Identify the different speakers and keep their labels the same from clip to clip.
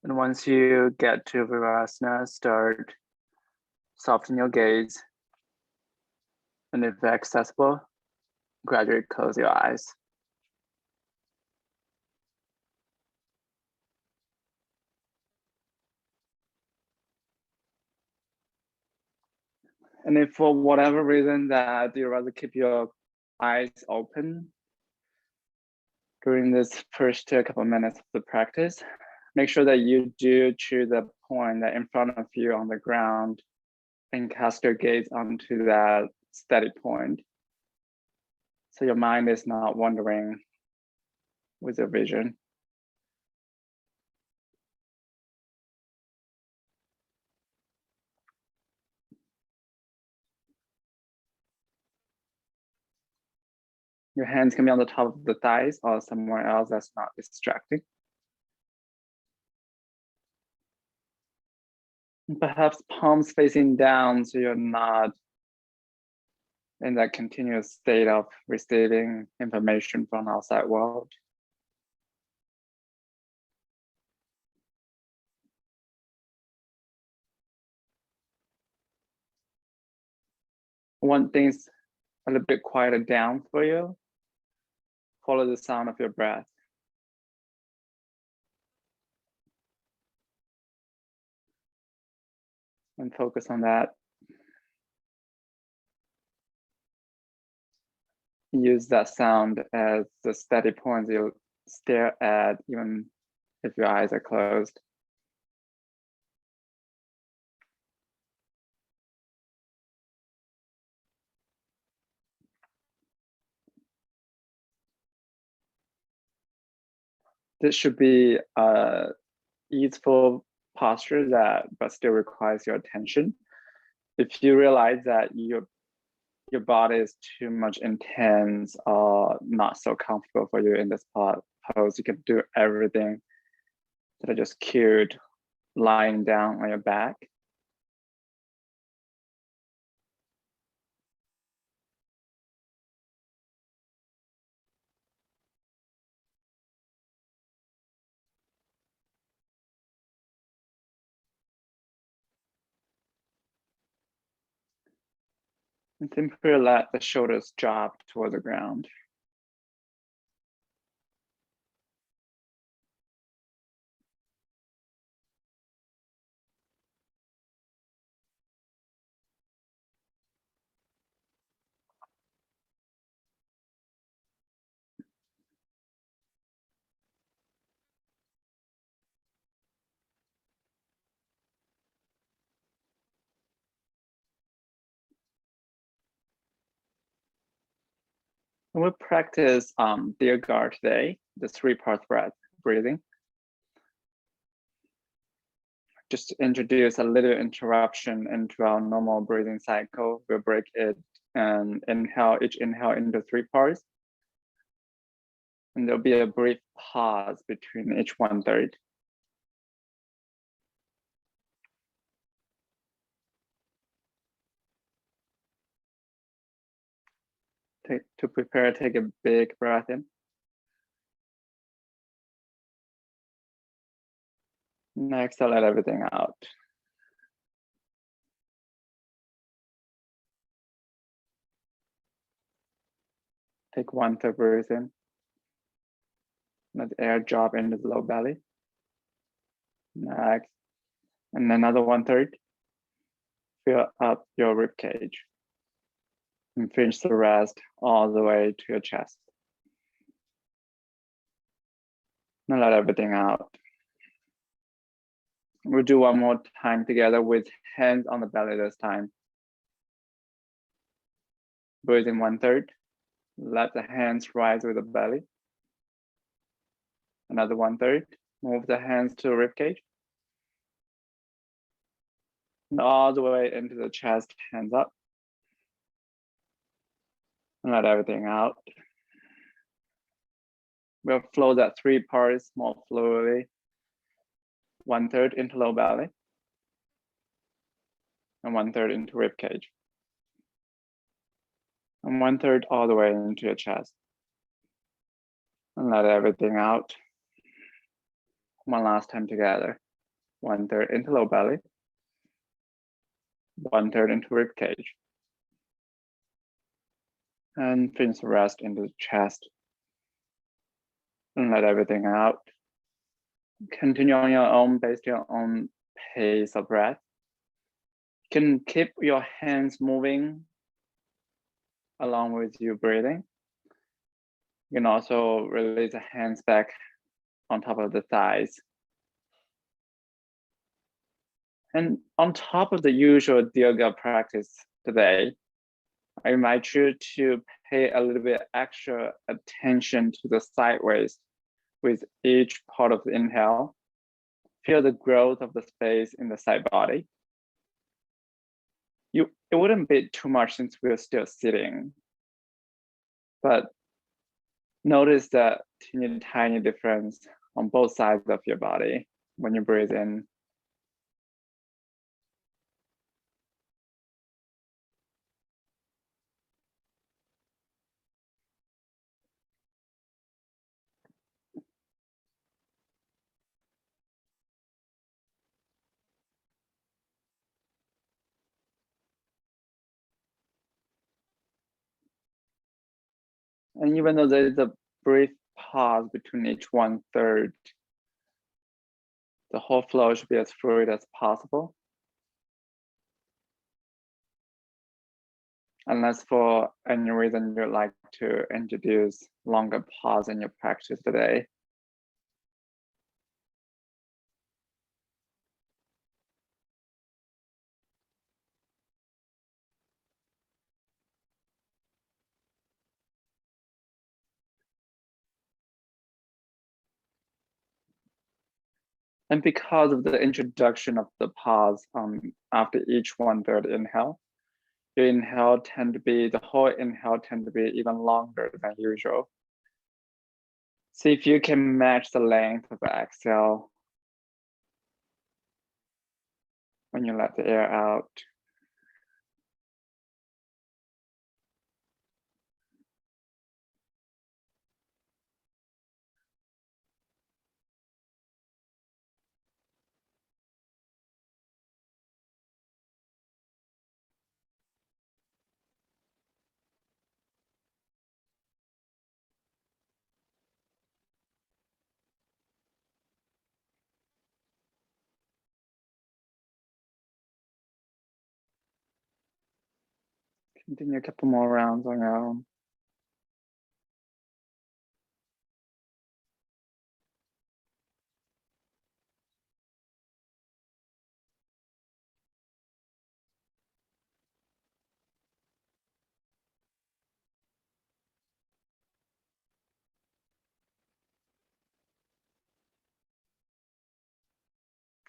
Speaker 1: And once you get to Virasana, start softening your gaze. And if accessible, gradually close your eyes. And if for whatever reason that you rather keep your eyes open during this first couple of minutes of the practice, make sure that you do choose a point that in front of you on the ground and cast your gaze onto that steady point. So your mind is not wandering with your vision. Your hands can be on the top of the thighs or somewhere else that's not distracting. Perhaps palms facing down so you're not in that continuous state of receiving information from the outside world. When things a little bit quieter down for you, follow the sound of your breath. And focus on that. Use that sound as the steady point you'll stare at even if your eyes are closed. This should be a easeful posture but still requires your attention. If you realize that your body is too much intense or not so comfortable for you in this pose, you can do everything that I just cued lying down on your back. And simply let the shoulders drop toward the ground. And we'll practice Dirga today, the 3-part breath breathing. Just to introduce a little interruption into our normal breathing cycle. We'll break it and each inhale into 3 parts. And there'll be a brief pause between each 1/3. To prepare, take a big breath in. Next, I'll let everything out. Take 1/3 breath in. Let the air drop into the low belly. Next, and another 1/3. Fill up your rib cage. And finish the rest all the way to your chest. Now let everything out. We'll do one more time together with hands on the belly this time. Breathe in 1/3. Let the hands rise with the belly. Another 1/3. Move the hands to the rib cage. And all the way into the chest, hands up. And let everything out. We'll flow that 3 parts more fluidly. 1/3 into low belly. And 1/3 into rib cage. And 1/3 all the way into your chest. And let everything out. One last time together. 1/3 into low belly, 1/3 into rib cage. And finish the rest into the chest. And let everything out. Continue on your own based on your own pace of breath. You can keep your hands moving along with you breathing. You can also release the hands back on top of the thighs. And on top of the usual yoga practice today, I invite you to pay a little bit extra attention to the sideways with each part of the inhale. Feel the growth of the space in the side body. It wouldn't be too much since we're still sitting, but notice that tiny difference on both sides of your body when you breathe in. And even though there is a brief pause between each 1/3, the whole flow should be as fluid as possible. Unless for any reason you'd like to introduce longer pause in your practice today. And because of the introduction of the pause after each 1/3 inhale, your inhale the whole inhale tend to be even longer than usual. See if you can match the length of the exhale when you let the air out. Continue a couple more rounds on your own.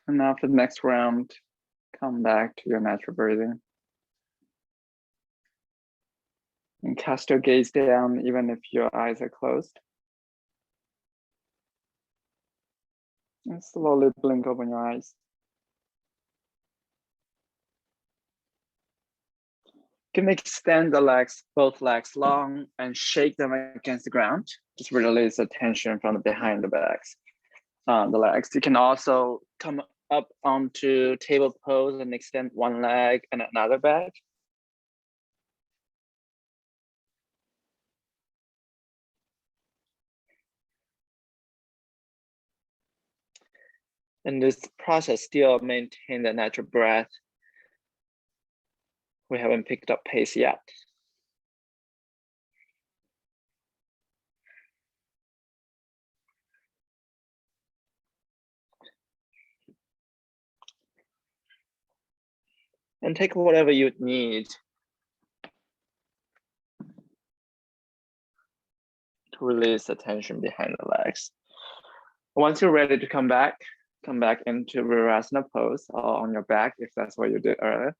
Speaker 1: And now for the next round, come back to your natural breathing. And cast your gaze down even if your eyes are closed. And slowly blink open your eyes. You can extend the legs, both legs long, and shake them against the ground. Just release the tension from behind the legs. You can also come up onto table pose and extend one leg and another back. In this process, still maintain the natural breath. We haven't picked up pace yet. And take whatever you need to release the tension behind the legs. Once you're ready to come back into Virasana pose or on your back if that's what you did earlier.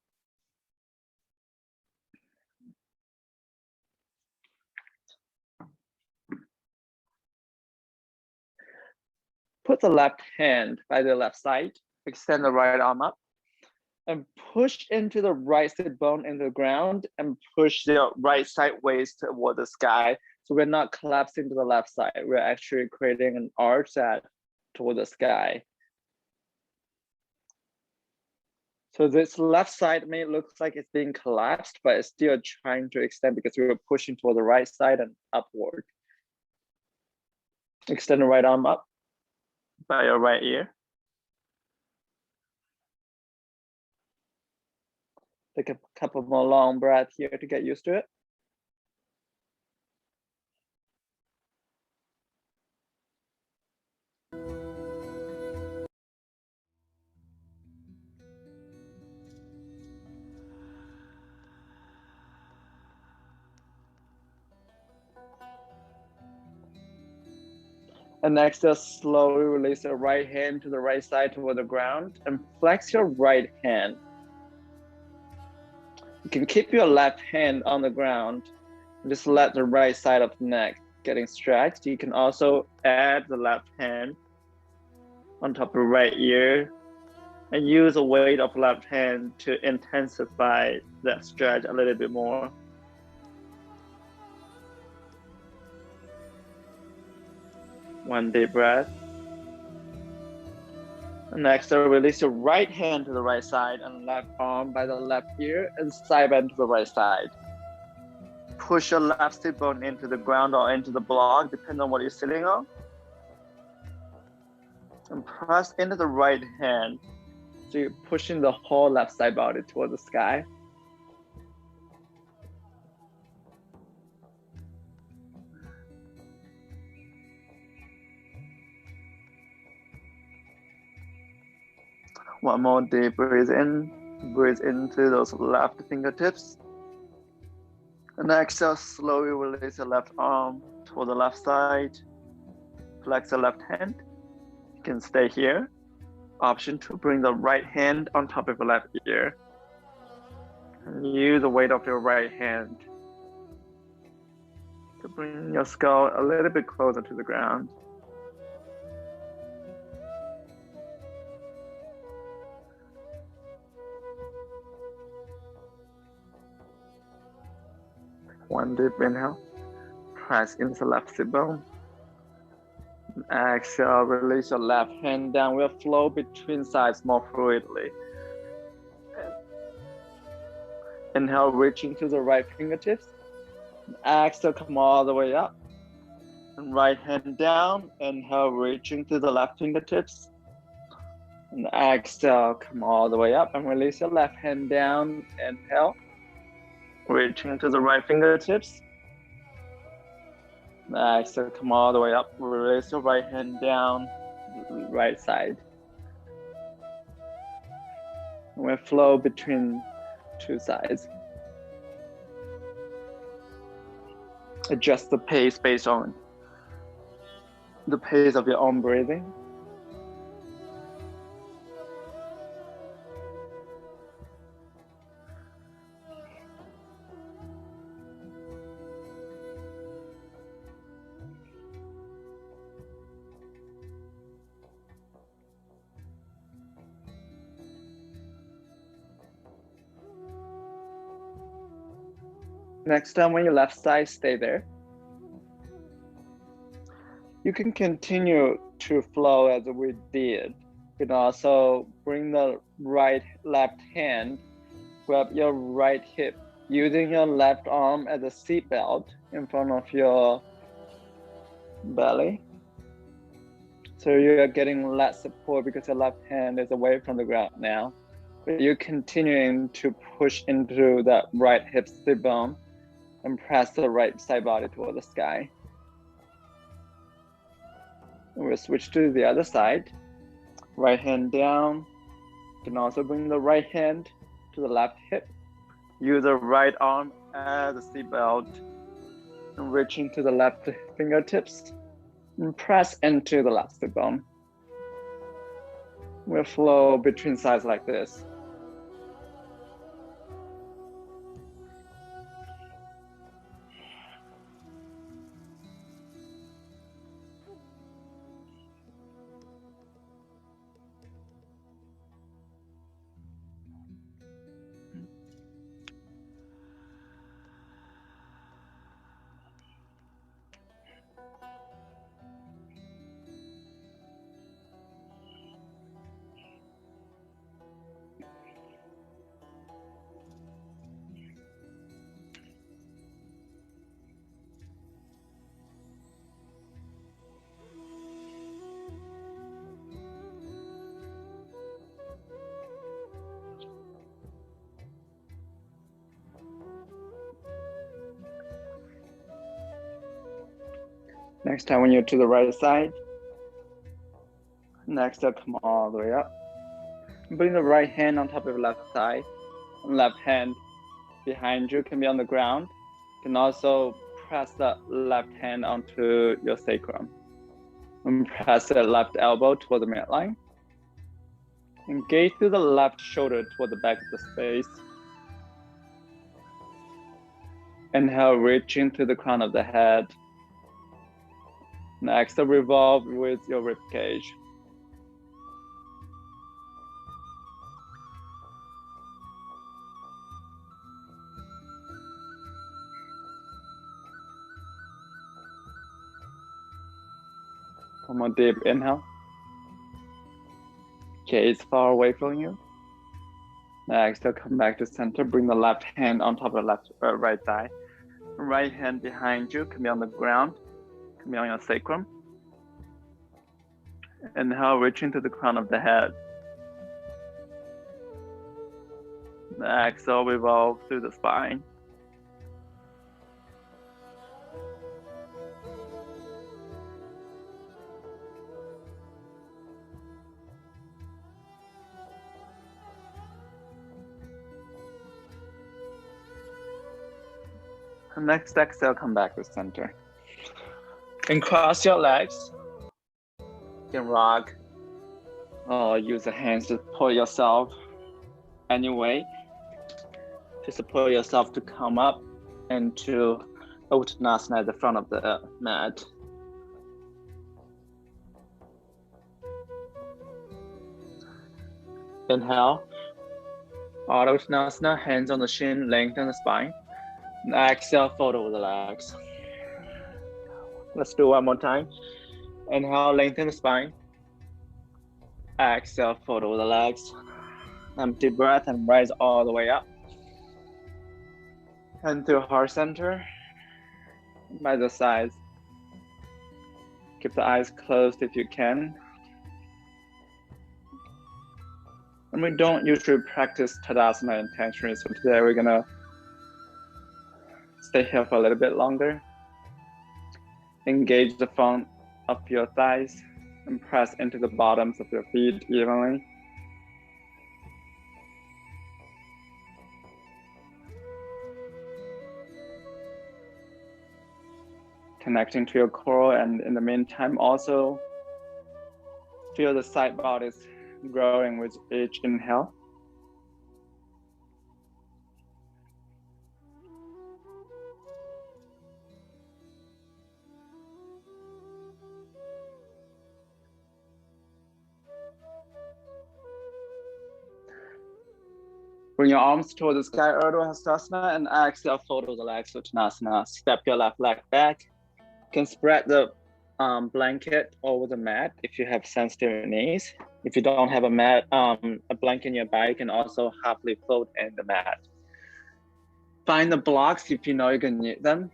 Speaker 1: Put the left hand by the left side, extend the right arm up, and push into the right sit bone into the ground and push the right sideways toward the sky. So we're not collapsing to the left side. We're actually creating an arch that toward the sky. So this left side may look like it's being collapsed, but it's still trying to extend because we were pushing toward the right side and upward. Extend the right arm up by your right ear. Take a couple more long breaths here to get used to it. And next, just slowly release your right hand to the right side toward the ground and flex your right hand. You can keep your left hand on the ground. Just let the right side of the neck getting stretched. You can also add the left hand on top of the right ear and use the weight of left hand to intensify that stretch a little bit more. One deep breath. And next, release your right hand to the right side and left arm by the left ear and side bend to the right side. Push your left sit bone into the ground or into the block, depending on what you're sitting on. And press into the right hand. So you're pushing the whole left side body toward the sky. One more deep breathe in. Breathe into those left fingertips. And exhale, slowly release your left arm toward the left side. Flex the left hand. You can stay here. Option to bring the right hand on top of your left ear. And use the weight of your right hand to bring your skull a little bit closer to the ground. One deep inhale. Press into the left sit bone. Exhale, release your left hand down. We'll flow between sides more fluidly. Inhale, reaching to the right fingertips. Exhale, come all the way up. And right hand down. Inhale, reaching to the left fingertips. And exhale, come all the way up and release your left hand down. Inhale, reaching to the right fingertips. Exhale, come all the way up. Release your right hand down, right side. And we'll flow between two sides. Adjust the pace based on the pace of your own breathing. Next time when your left side, stay there. You can continue to flow as we did. You can also bring the left hand, grab your right hip, using your left arm as a seat belt in front of your belly. So you're getting less support because your left hand is away from the ground now. But you're continuing to push into that right hip sit bone and press the right side body toward the sky. And we'll switch to the other side. Right hand down. You can also bring the right hand to the left hip. Use the right arm as a seat belt and reaching to the left fingertips and press into the left sit bone. We'll flow between sides like this. Next time when you're to the right side, next come all the way up. Bring the right hand on top of the left thigh. Left hand behind you can be on the ground. You can also press the left hand onto your sacrum. And press the left elbow toward the midline. Engage through the left shoulder toward the back of the space. Inhale, reaching to the crown of the head. Next, revolve with your rib cage. One more deep inhale. Gaze far away from you. Next, come back to center. Bring the left hand on top of the right thigh. Right hand behind you, can be on the ground, can be on your sacrum. Inhale, reach into the crown of the head. Exhale, revolve through the spine. Next exhale, come back to center. And cross your legs. You can rock or use the hands to pull yourself anyway. To support yourself to come up into Uttanasana at the front of the mat. Inhale. Uttanasana, hands on the shin, lengthen the spine. And exhale, fold over the legs. Let's do one more time. Inhale, lengthen the spine. Exhale, fold over the legs. Empty breath and rise all the way up. And through heart center, by the sides. Keep the eyes closed if you can. And we don't usually practice Tadasana intentionally, so today we're gonna stay here for a little bit longer. Engage the front of your thighs and press into the bottoms of your feet evenly. Connecting to your core, and in the meantime also feel the side bodies growing with each inhale. Bring your arms toward the sky, Urdhva Hastasana, and exhale, fold over the legs, Uttanasana. Step your left leg back. You can spread the blanket over the mat if you have sensitive knees. If you don't have a blanket nearby, you can also happily float in the mat. Find the blocks if you know you're gonna need them.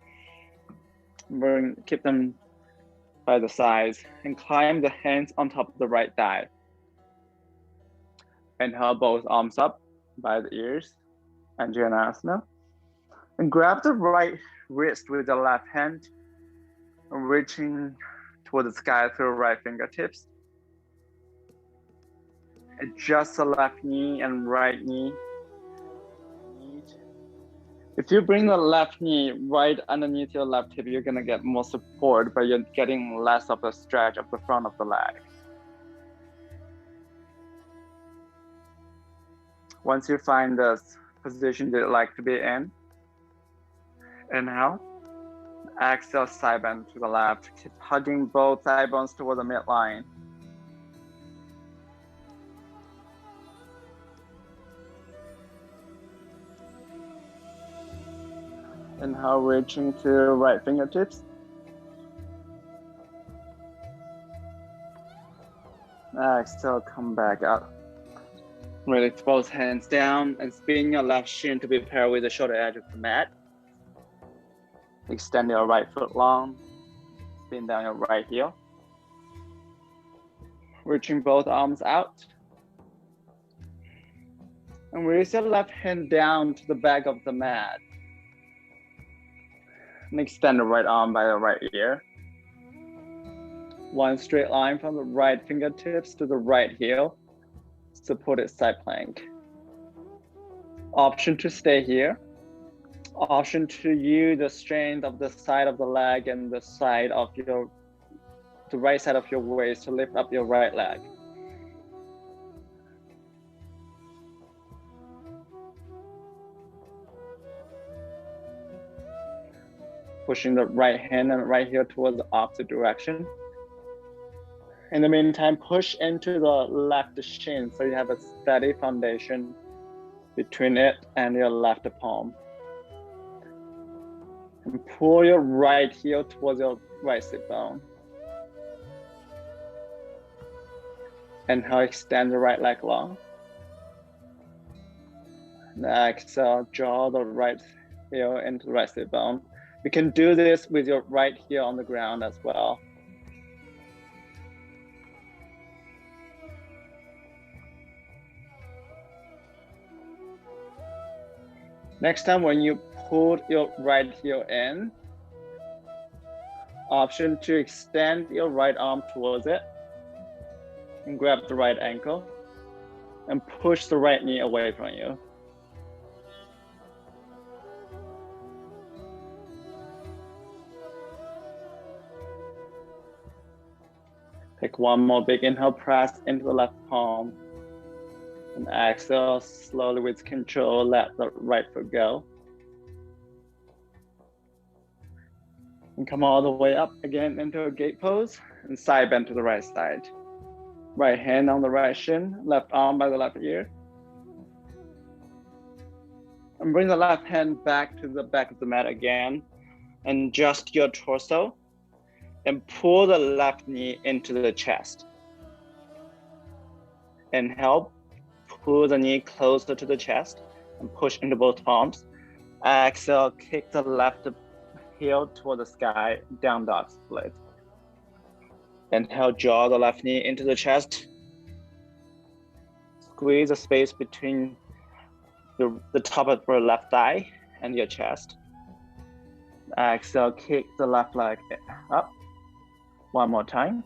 Speaker 1: Keep them by the sides and climb the hands on top of the right thigh. Inhale, both arms up by the ears, Anjaneyasana. And grab the right wrist with the left hand, reaching toward the sky through right fingertips. Adjust the left knee and right knee. If you bring the left knee right underneath your left hip, you're gonna get more support, but you're getting less of a stretch of the front of the leg. Once you find this position that you like to be in, inhale. Exhale, side bend to the left. Keep hugging both thigh bones toward the midline. Inhale, reaching to right fingertips. Exhale, come back up. Release both hands down and spin your left shin to be paired with the shoulder edge of the mat. Extend your right foot long. Spin down your right heel. Reaching both arms out. And release your left hand down to the back of the mat. And extend the right arm by the right ear. One straight line from the right fingertips to the right heel. Supported side plank. Option to stay here. Option to use the strength of the side of the leg and the right side of your waist to lift up your right leg. Pushing the right hand and right heel towards the opposite direction. In the meantime, push into the left shin so you have a steady foundation between it and your left palm. And pull your right heel towards your right sit bone. And now extend the right leg long. And exhale, draw the right heel into the right sit bone. You can do this with your right heel on the ground as well. Next time when you pull your right heel in, option to extend your right arm towards it and grab the right ankle and push the right knee away from you. Take one more big inhale, press into the left palm. And exhale, slowly with control, let the right foot go. And come all the way up again into a gate pose and side bend to the right side. Right hand on the right shin, left arm by the left ear. And bring the left hand back to the back of the mat again. And adjust your torso and pull the left knee into the chest. Inhale, pull the knee closer to the chest and push into both palms. Exhale, kick the left heel toward the sky, down dog split. Inhale, draw the left knee into the chest. Squeeze the space between the top of your left thigh and your chest. Exhale, kick the left leg up. One more time.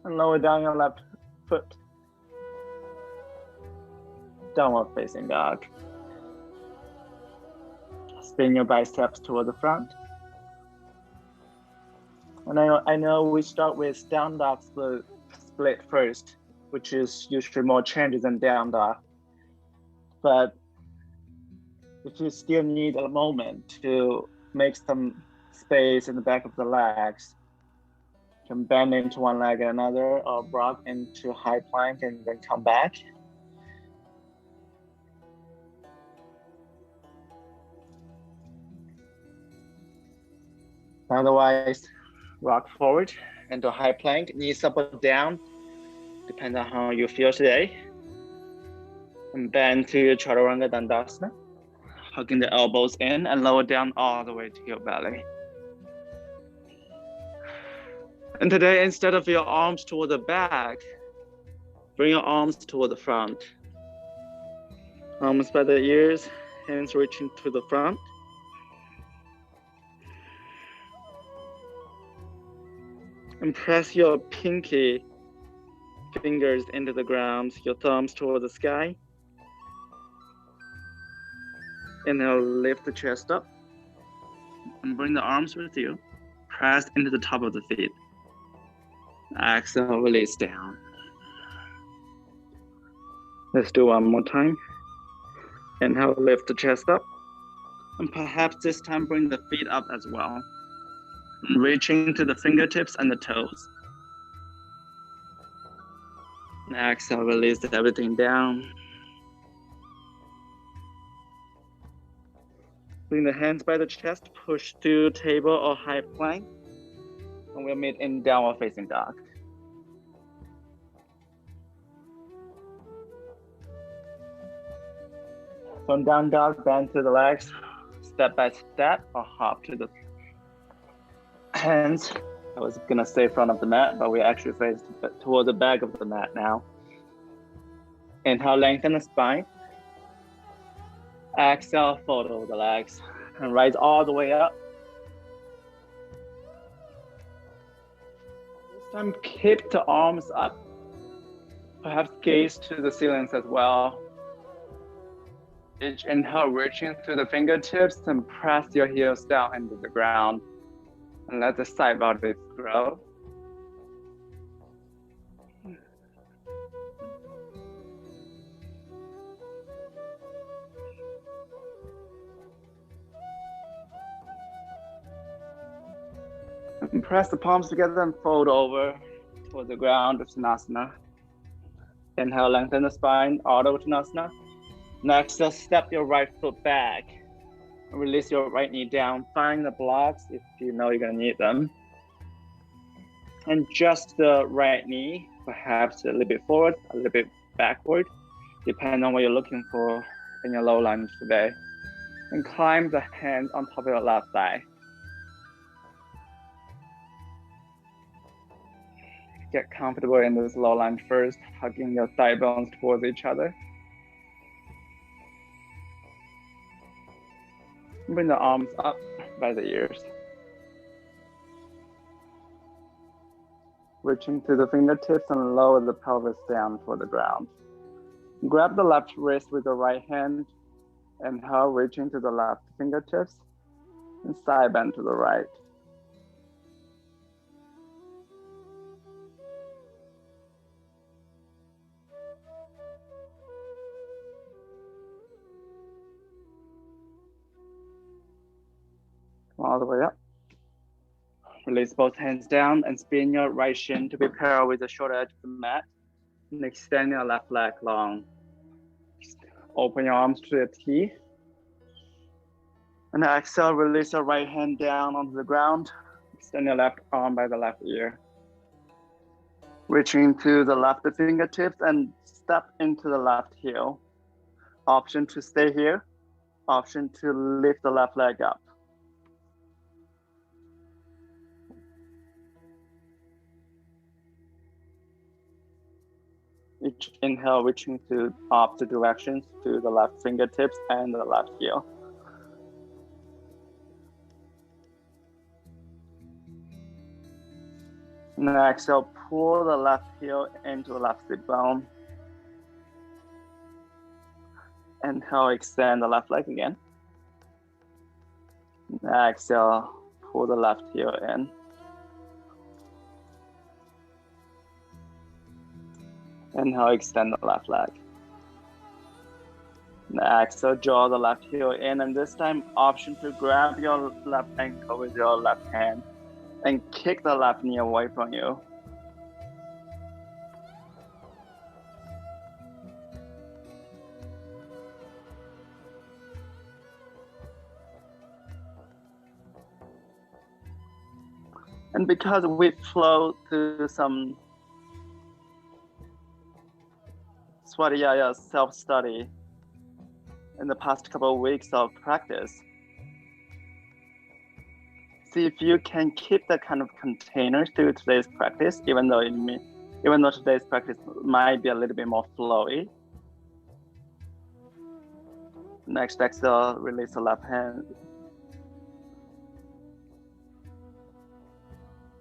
Speaker 1: And lower down your left foot. Downward facing dog. Spin your biceps toward the front. And I know we start with down dog split first, which is usually more changes than down dog. But if you still need a moment to make some space in the back of the legs, you can bend into one leg and another, or rock into high plank and then come back. Otherwise, rock forward into high plank, knees up or down, depends on how you feel today. And bend to your Chaturanga Dandasana, hugging the elbows in and lower down all the way to your belly. And today, instead of your arms toward the back, bring your arms toward the front. Arms by the ears, hands reaching to the front. And press your pinky fingers into the ground, your thumbs toward the sky. And now lift the chest up and bring the arms with you. Press into the top of the feet. Exhale, release down. Let's do one more time. Inhale, lift the chest up. And perhaps this time bring the feet up as well. Reaching to the fingertips and the toes. And exhale, release everything down. Bring the hands by the chest, push to table or high plank. And we'll meet in downward facing dog. From down dog, bend to the legs, step by step, or hop to the hands. I was gonna say front of the mat, but we actually face toward the back of the mat now. Inhale, lengthen the spine. Exhale, fold over the legs and rise all the way up. This time, keep the arms up. Perhaps gaze to the ceilings as well. Each inhale, reaching through the fingertips and press your heels down into the ground. And let the side body grow. And press the palms together and fold over toward the ground, Uttanasana. Inhale, lengthen the spine, Ardha Uttanasana. Next, step your right foot back. Release your right knee down. Find the blocks if you know you're gonna need them. And just the right knee, perhaps a little bit forward, a little bit backward, depending on what you're looking for in your low lunge today. And climb the hands on top of your left thigh. Get comfortable in this low lunge first, hugging your thigh bones towards each other. Bring the arms up by the ears. Reaching to the fingertips and lower the pelvis down toward the ground. Grab the left wrist with the right hand. Inhale, reaching to the left fingertips and side bend to the right. Come all the way up. Release both hands down and spin your right shin to be parallel with the shoulder edge of the mat. And extend your left leg long. Open your arms to a T. And exhale, release your right hand down onto the ground. Extend your left arm by the left ear. Reaching to the left fingertips and step into the left heel. Option to stay here. Option to lift the left leg up. Each inhale, reaching to opposite directions to the left fingertips and the left heel. And then exhale, pull the left heel into the left sit bone. Inhale, extend the left leg again. And exhale, pull the left heel in. Inhale, extend the left leg. Next, exhale, draw the left heel in, and this time, option to grab your left ankle with your left hand and kick the left knee away from you. And because we flow through some Swadhyaya self-study in the past couple of weeks of practice, see if you can keep that kind of container through today's practice, even though today's practice might be a little bit more flowy. Next, exhale, release the left hand.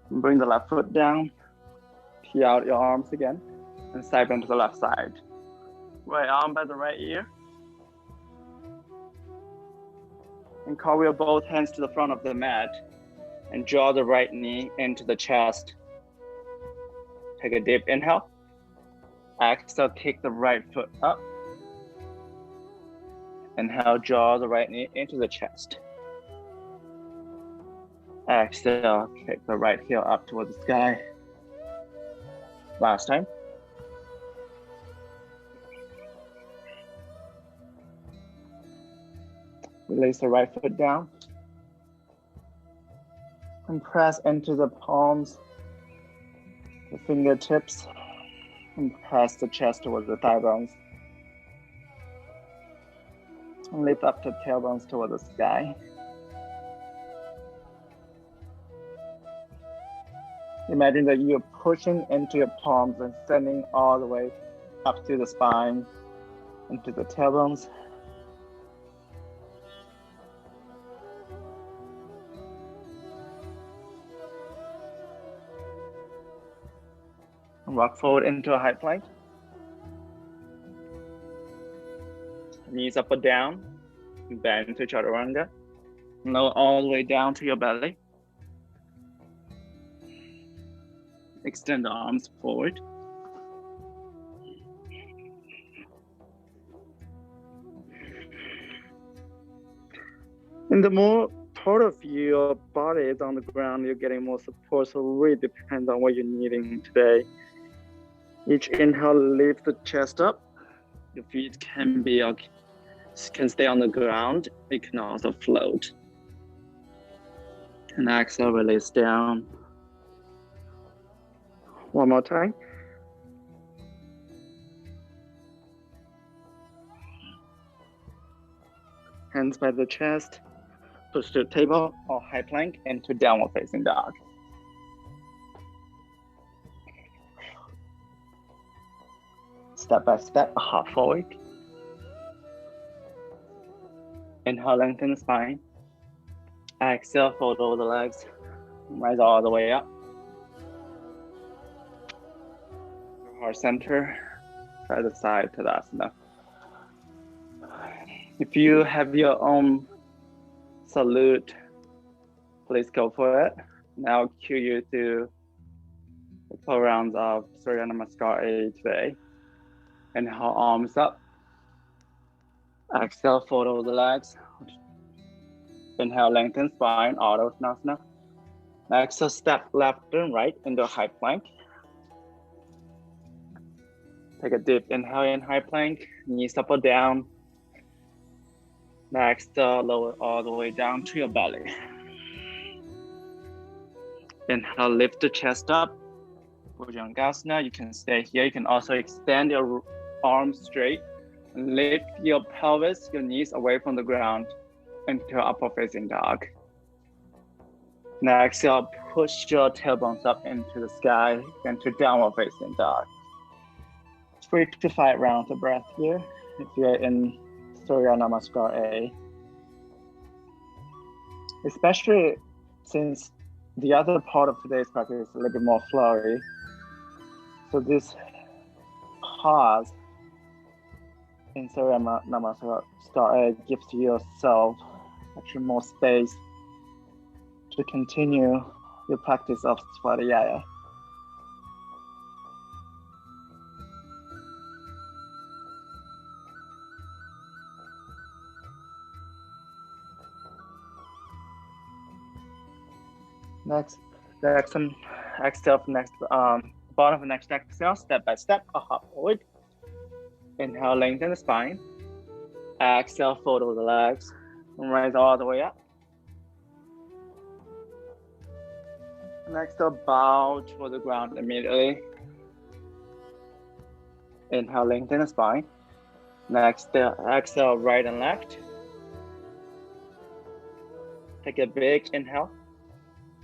Speaker 1: Bring the left foot down. Peel out your arms again and side bend to the left side. Right arm by the right ear. And cartwheel both hands to the front of the mat and draw the right knee into the chest. Take a deep inhale. Exhale, kick the right foot up. Inhale, draw the right knee into the chest. Exhale, kick the right heel up towards the sky. Last time. Release the right foot down. And press into the palms, the fingertips, and press the chest towards the thigh bones. And lift up the tailbones toward the sky. Imagine that you're pushing into your palms and sending all the way up to the spine, into the tailbones. Rock forward into a high plank. Knees up or down. Bend to chaturanga. Lower all the way down to your belly. Extend the arms forward. And the more part of your body is on the ground, you're getting more support. So it really depends on what you're needing today. Each inhale, lift the chest up. Your feet can stay on the ground. It can also float. And exhale, release down. One more time. Hands by the chest. Push to table or high plank into downward facing dog. Step by step, half forward. Inhale, lengthen the spine. Exhale, fold over the legs. Rise all the way up. Heart center, try the side Tadasana. If you have your own salute, please go for it. Now I'll cue you to a couple rounds of Surya Namaskar A today. Inhale, arms up. Exhale, fold over the legs. Inhale, lengthen spine, Ardha Uttanasana. Exhale, step left and right into high plank. Take a deep inhale in high plank, knees up or down. Exhale, lower all the way down to your belly. Inhale, lift the chest up. Bhujangasana, you can stay here. You can also extend your arms straight. Lift your pelvis, your knees away from the ground into upper facing dog. Now exhale, push your tailbones up into the sky, into downward facing dog. 3 to 5 rounds of breath here if you're in Surya Namaskar A. Especially since the other part of today's practice is a little bit more flowy. So this pause in Surya Namaskar A gives yourself actually more space to continue your practice of Svadhyaya. Next exhale for next bottom of the next exhale, step by step, a hop forward. Inhale, lengthen the spine. Exhale, fold over the legs, and rise all the way up. And exhale, bow toward the ground immediately. Inhale, lengthen the spine. Next, exhale, right and left. Take a big inhale.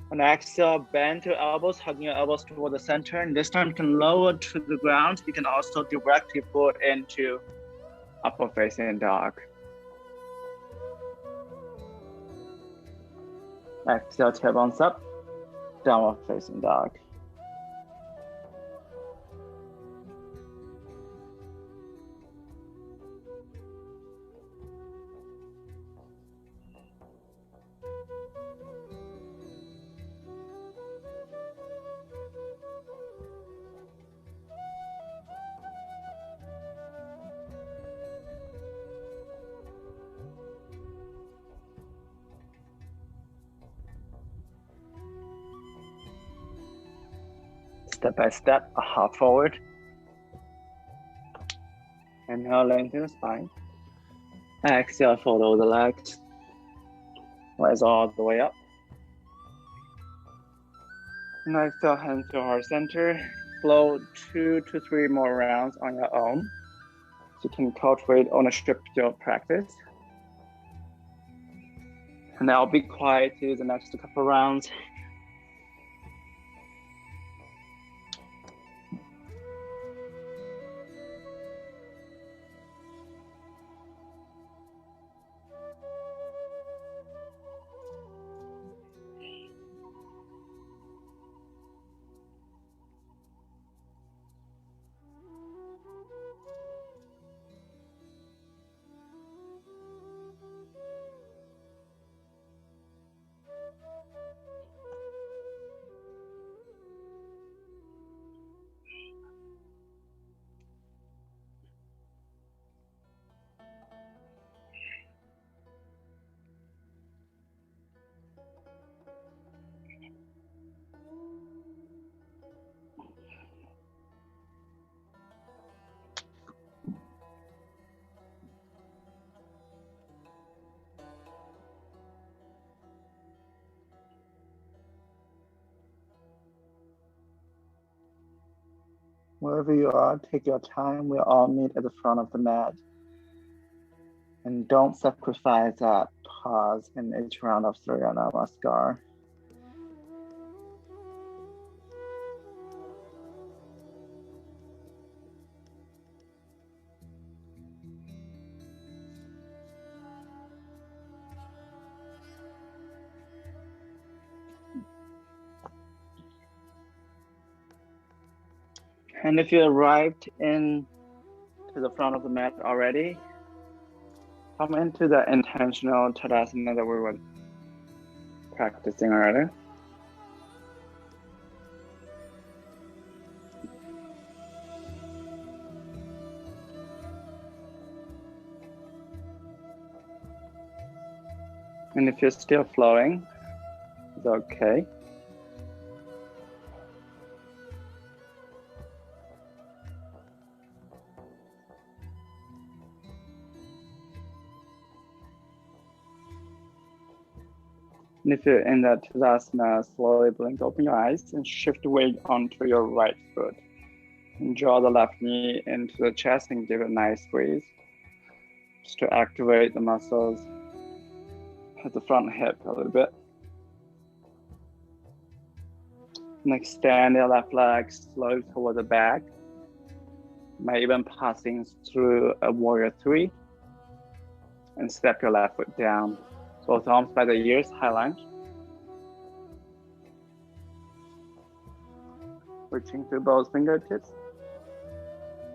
Speaker 1: And exhale, bend your elbows, hugging your elbows toward the center. And this time you can lower to the ground. You can also directly pull into upper facing dog. Exhale, tailbones up, downward facing dog. Step by step, a hop forward. Inhale, lengthen the spine. Exhale, fold over the legs. Rise all the way up. And exhale, hands to heart center. Flow 2 to 3 more rounds on your own. So you can cultivate ownership to your practice. And I'll be quiet to the next couple rounds. Wherever you are, take your time. We'll all meet at the front of the mat. And don't sacrifice that pause in each round of Surya Namaskar. And if you arrived in to the front of the mat already, come into the intentional Tadasana that we were practicing earlier. And if you're still flowing, it's okay. And if you're in that Tadasana, slowly blink open your eyes and shift weight onto your right foot. And draw the left knee into the chest and give it a nice squeeze, just to activate the muscles at the front hip a little bit. And extend your left leg slowly toward the back. Might even passing through a warrior 3. And step your left foot down. Both arms by the ears, high lunge. Reaching through both fingertips.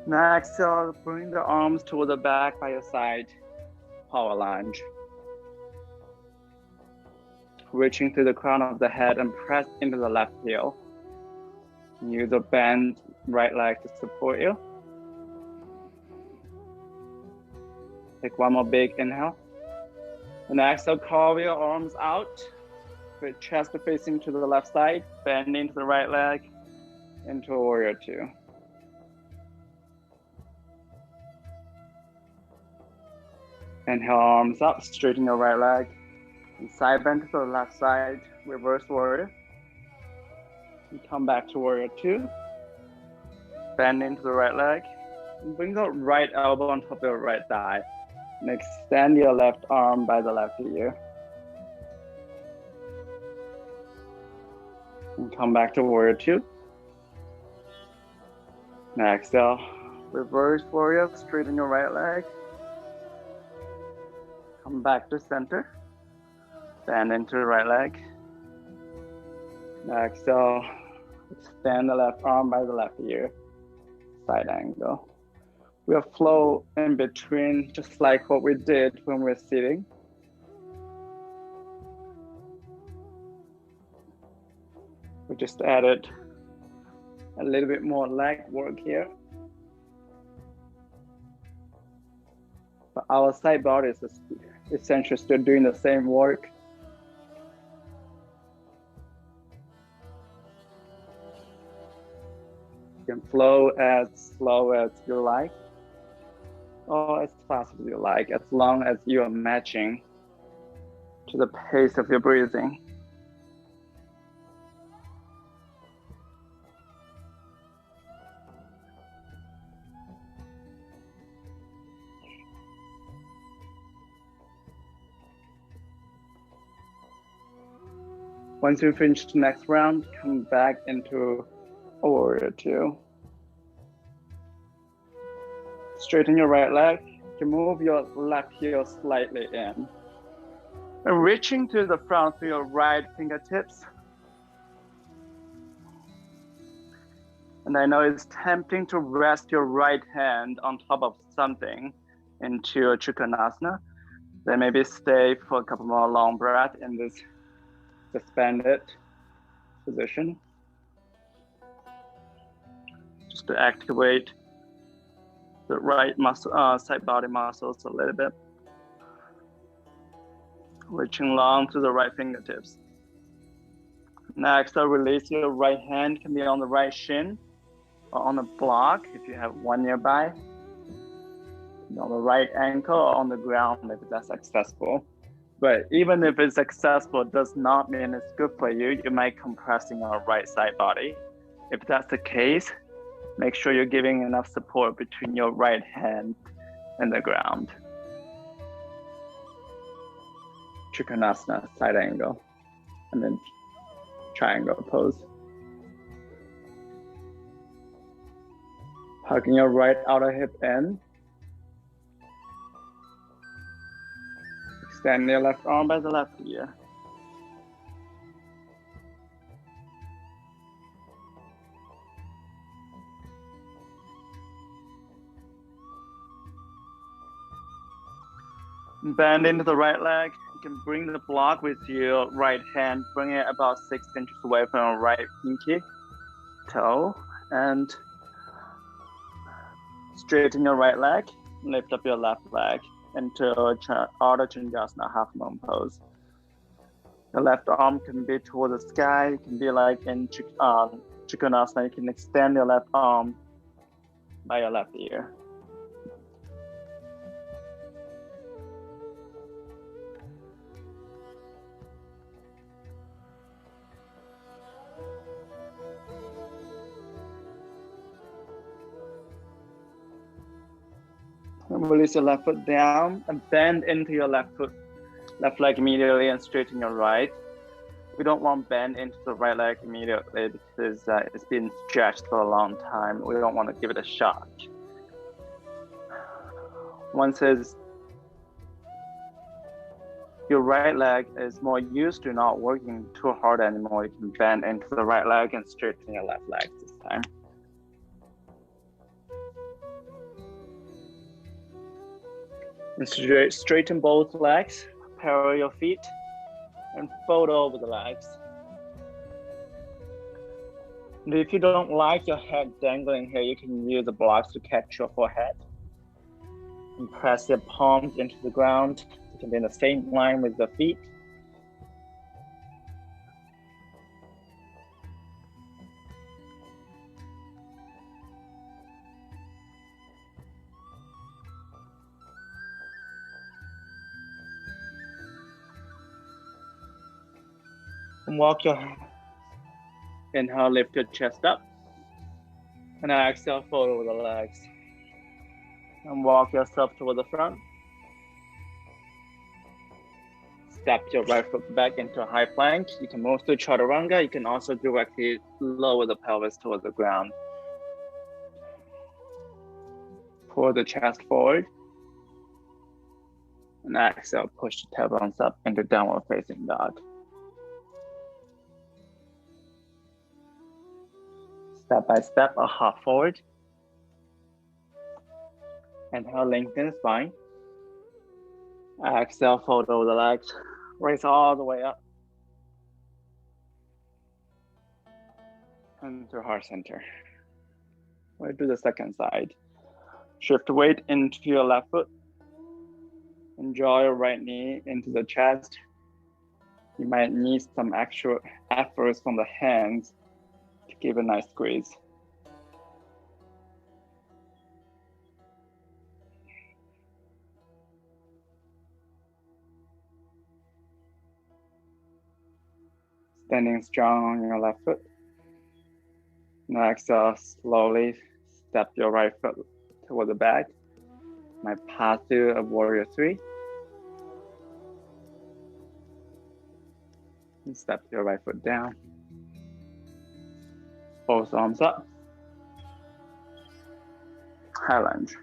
Speaker 1: Now exhale, bring the arms toward the back by your side. Power lunge. Reaching through the crown of the head and press into the left heel. Use the bend right leg to support you. Take one more big inhale. And exhale, curve your arms out. With chest facing to the left side, bend into the right leg, into a warrior 2. Inhale, arms up, straighten your right leg. And side bend to the left side, reverse warrior. And come back to warrior 2. Bend into the right leg. And bring the right elbow on top of your right thigh. And extend your left arm by the left ear. And come back to warrior 2. Now exhale, reverse warrior, straighten your right leg. Come back to center. Bend into the right leg. Now exhale, extend the left arm by the left ear. Side angle. We'll flow in between, just like what we did when we're sitting. We just added a little bit more leg work here. But our side body is essentially still doing the same work. You can flow as slow as you like, or as fast as you like, as long as you are matching to the pace of your breathing. Once you finish the next round, come back into a warrior 2. Straighten your right leg, to move your left heel slightly in. And reaching to the front through your right fingertips. And I know it's tempting to rest your right hand on top of something into a Trikonasana. Then maybe stay for a couple more long breaths in this suspended position. Just to activate the right muscle, side body muscles a little bit. Reaching long to the right fingertips. Next, I'll release your right hand, can be on the right shin or on a block if you have one nearby. On the right ankle or on the ground if that's accessible. But even if it's accessible, it does not mean it's good for you. You might compressing your right side body. If that's the case, Make sure you're giving enough support between your right hand and the ground. Trikonasana, side angle, and then triangle pose. Hugging your right outer hip in. Extend your left arm by the left ear. Bend into the right leg. You can bring the block with your right hand, bring it about 6 inches away from your right pinky toe, and straighten your right leg. Lift up your left leg into Ardha Chandrasana, half moon pose. The left arm can be toward the sky. It can be like in Trikonasana. You can extend your left arm by your left ear. Release your left foot down and bend into your left leg immediately and straighten your right. We don't want bend into the right leg immediately because it's been stretched for a long time. We don't want to give it a shock. Once your right leg is more used to not working too hard anymore, you can bend into the right leg and straighten your left leg this time. And straighten both legs, parallel your feet, and fold over the legs. And if you don't like your head dangling here, you can use the blocks to catch your forehead. And press your palms into the ground. You can be in the same line with the feet. And walk your hand. Inhale, lift your chest up. And exhale, fold over the legs. And walk yourself toward the front. Step your right foot back into a high plank. You can move to chaturanga. You can also directly lower the pelvis toward the ground. Pull the chest forward. And exhale, push the tailbones up into downward facing dog. Step by step, a hop forward. Inhale, lengthen the spine. Exhale, fold over the legs. Raise all the way up. Into heart center. We'll do the second side. Shift weight into your left foot. And draw your right knee into the chest. You might need some extra efforts from the hands to give a nice squeeze. Standing strong on your left foot. Now exhale, slowly step your right foot toward the back. My path to a warrior 3. And step your right foot down. Both arms up. High lunge.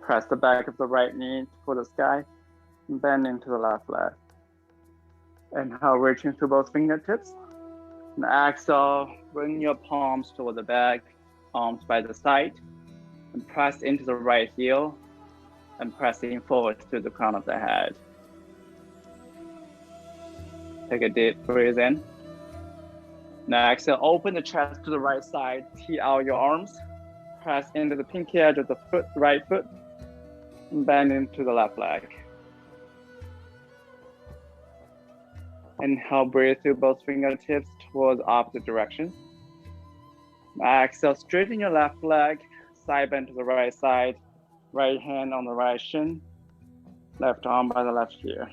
Speaker 1: Press the back of the right knee toward the sky. And bend into the left leg. Inhale, reaching through both fingertips. And exhale, bring your palms toward the back, arms by the side. And press into the right heel. And pressing forward to the crown of the head. Take a deep breath in. Now exhale, open the chest to the right side, tee out your arms, press into the pinky edge of the right foot, and bend into the left leg. Inhale, breathe through both fingertips towards opposite direction. Now exhale, straighten your left leg, side bend to the right side, right hand on the right shin, left arm by the left ear.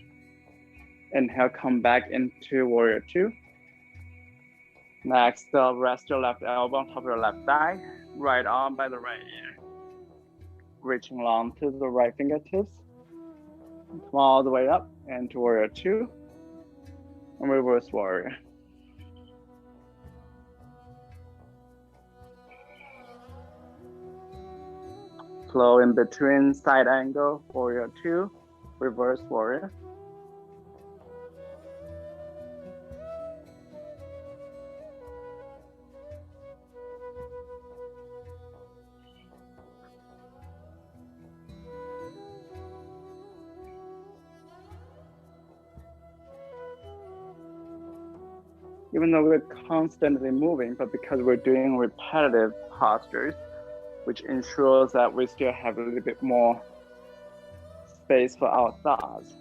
Speaker 1: Inhale, come back into warrior 2. Next, rest your left elbow on top of your left thigh, right arm by the right ear. Reaching long to the right fingertips. Come all the way up into warrior two and reverse warrior. Flow in between side angle, warrior two, reverse warrior. Even though we're constantly moving, but because we're doing repetitive postures, which ensures that we still have a little bit more space for our thoughts.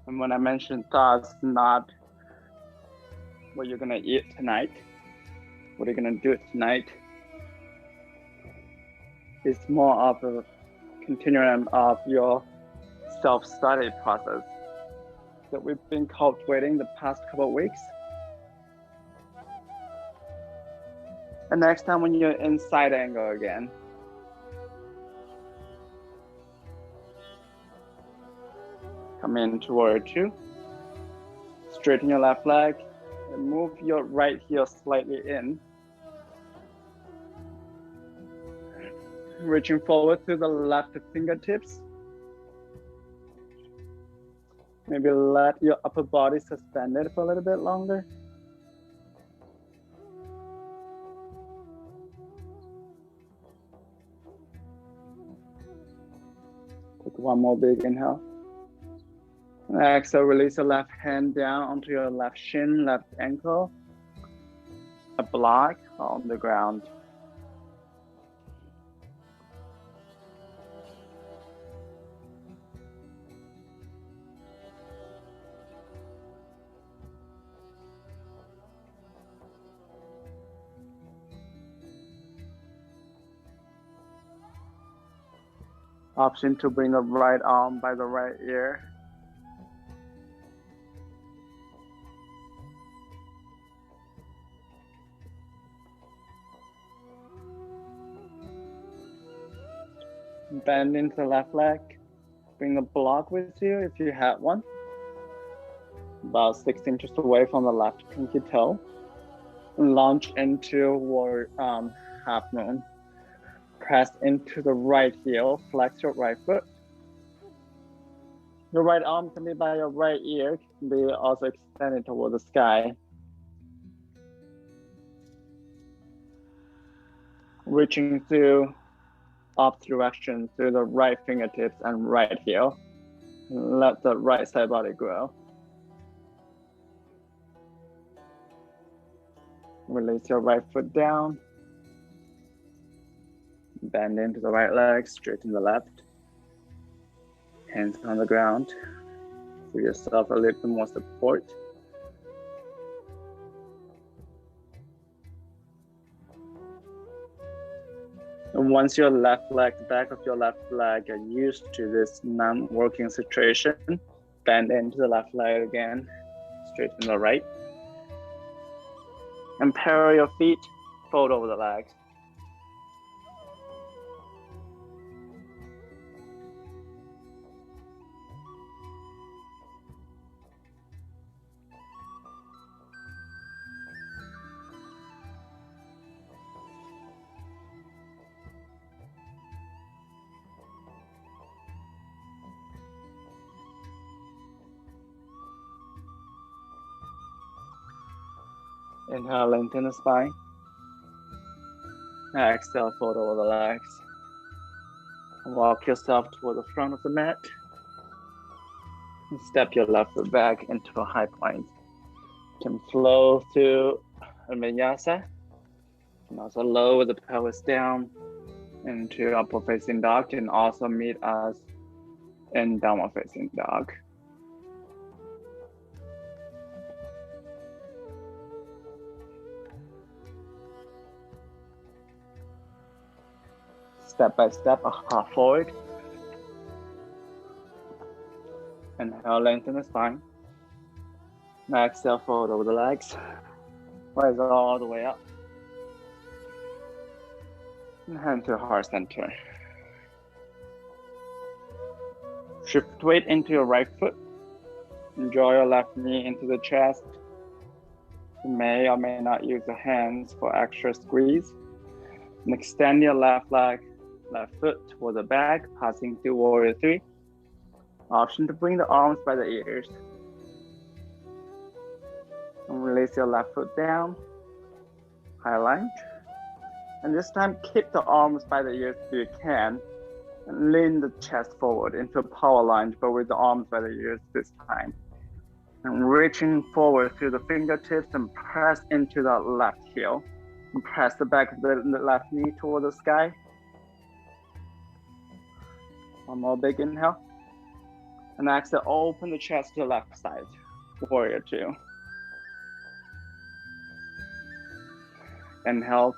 Speaker 1: And when I mention thoughts, not what you're gonna eat tonight, what you're gonna do tonight. It's more of a continuum of your self-study process that we've been cultivating the past couple of weeks. And next time when you're in side angle again, come into warrior two, straighten your left leg, and move your right heel slightly in. Reaching forward to the left fingertips. Maybe let your upper body suspended for a little bit longer. Take one more big inhale. Exhale, release your left hand down onto your left shin, left ankle. A block on the ground. Option to bring the right arm by the right ear. Bend into the left leg. Bring the block with you if you have one. About 6 inches away from the left pinky toe. And launch into half moon. Press into the right heel, flex your right foot. Your right arm can be by your right ear, can be also extended toward the sky. Reaching through opposite direction through the right fingertips and right heel. Let the right side body grow. Release your right foot down. Bend into the right leg, straighten the left. Hands on the ground. Give yourself a little bit more support. And once your left leg, the back of your left leg are used to this non-working situation, bend into the left leg again, straighten the right. And parallel your feet, fold over the legs. Inhale, lengthen the spine. Exhale, fold over the legs. Walk yourself toward the front of the mat. And step your left foot back into a high plank. You can flow through a vinyasa. And also lower the pelvis down into upward facing dog. And also meet us in downward facing dog. Step by step, half forward. Inhale, lengthen the spine. Exhale, fold over the legs. Rise all the way up. And hand to heart center. Shift weight into your right foot. Draw your left knee into the chest. You may or may not use the hands for extra squeeze. And extend your left leg, left foot toward the back, passing through warrior three. Option to bring the arms by the ears. And release your left foot down. High lunge. And this time, keep the arms by the ears if you can. And lean the chest forward into a power lunge, but with the arms by the ears this time. And reaching forward through the fingertips and press into the left heel. And press the back of the left knee toward the sky. One more big inhale. And exhale, open the chest to the left side. Warrior two. Inhale,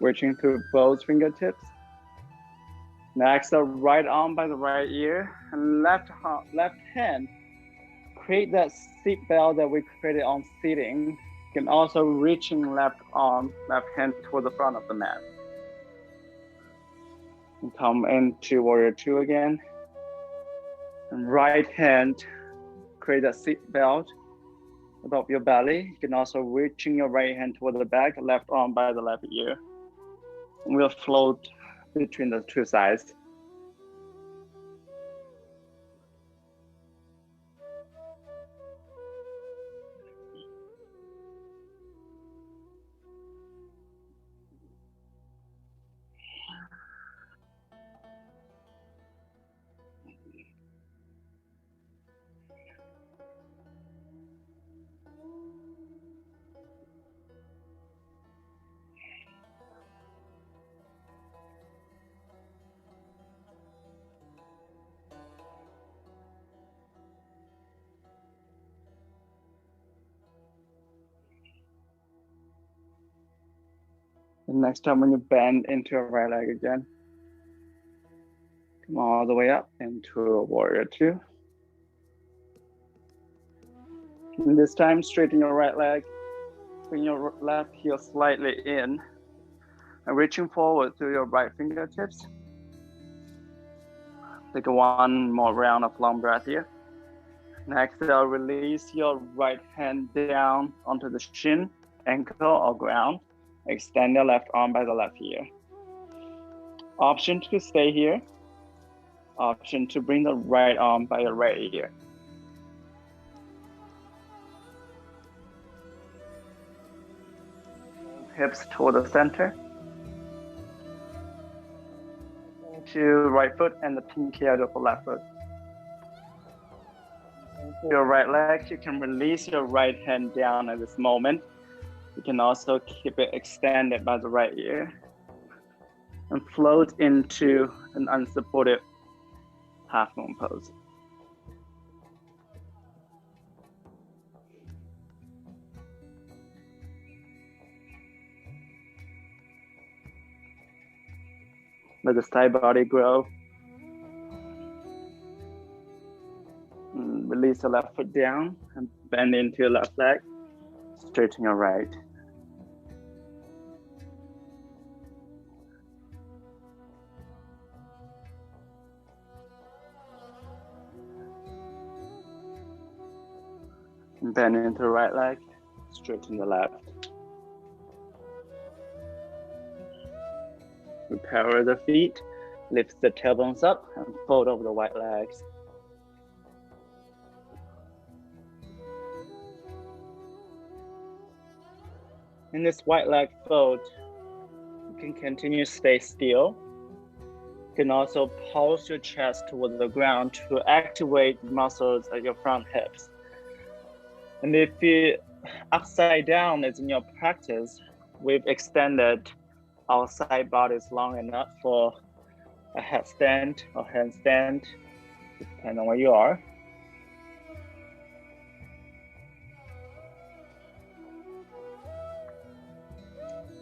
Speaker 1: reaching through both fingertips. Next, the right arm by the right ear and left hand. Create that seat belt that we created on seating. You can also reaching left arm, left hand toward the front of the mat. And come into warrior two again. And right hand, create a seat belt above your belly. You can also reaching your right hand toward the back, left arm by the left ear. And we'll float between the two sides. And next time when you bend into your right leg again, come all the way up into a warrior two. And this time, straighten your right leg, bring your left heel slightly in, and reaching forward through your right fingertips. Take one more round of long breath here. Next, release your right hand down onto the shin, ankle, or ground. Extend your left arm by the left ear. Option to stay here. Option to bring the right arm by your right ear. Hips toward the center. To right foot and the pinky out of the left foot. Your right leg, you can release your right hand down at this moment. You can also keep it extended by the right ear and float into an unsupported half moon pose. Let the side body grow. And release the left foot down and bend into your left leg. Straighten your right. And bend into the right leg, straighten the left. Power the feet, lift the tailbones up and fold over the right legs. In this right leg fold, you can continue to stay still. You can also pulse your chest toward the ground to activate muscles at your front hips. And if you upside down is in your practice, we've extended our side bodies long enough for a headstand or handstand, depending on where you are.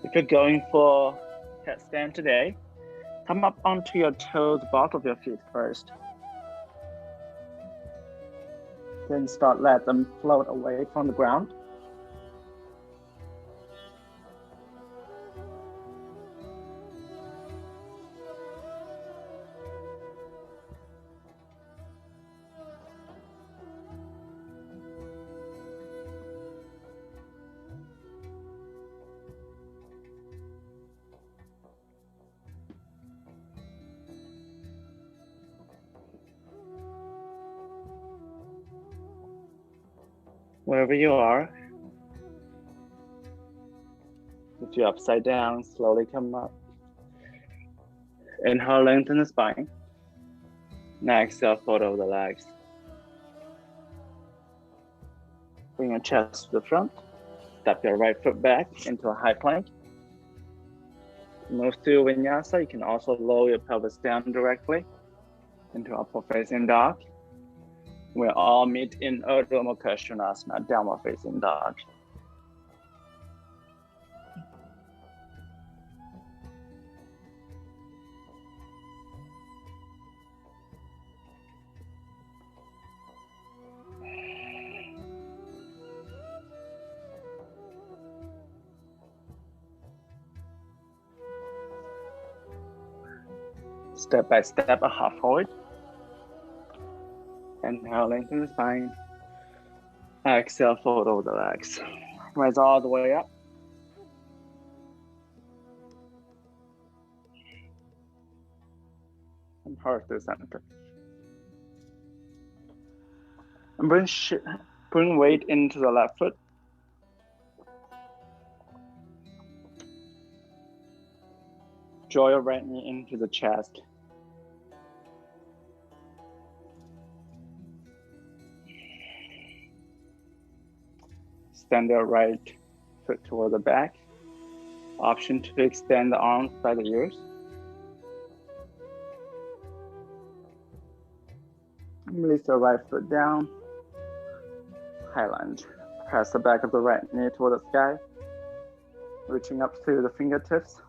Speaker 1: If you're going for headstand today, come up onto your toes, bottom of your feet first. Then start let them float away from the ground. Wherever you are, if you're upside down, slowly come up. Inhale, lengthen the spine. Now exhale, fold over the legs. Bring your chest to the front. Step your right foot back into a high plank. Move to Vinyasa. You can also lower your pelvis down directly into upper facing dog. We all meet in Urdhva Mukha Svanasana, downward facing dog. Step by step, a half forward. Inhale, lengthen the spine. Exhale, fold over the legs. Rise all the way up. And heart to center. And bring weight into the left foot. Draw your right knee into the chest. Extend your right foot toward the back. Option to extend the arms by the ears. Release the right foot down. High lunge. Press the back of the right knee toward the sky. Reaching up through the fingertips.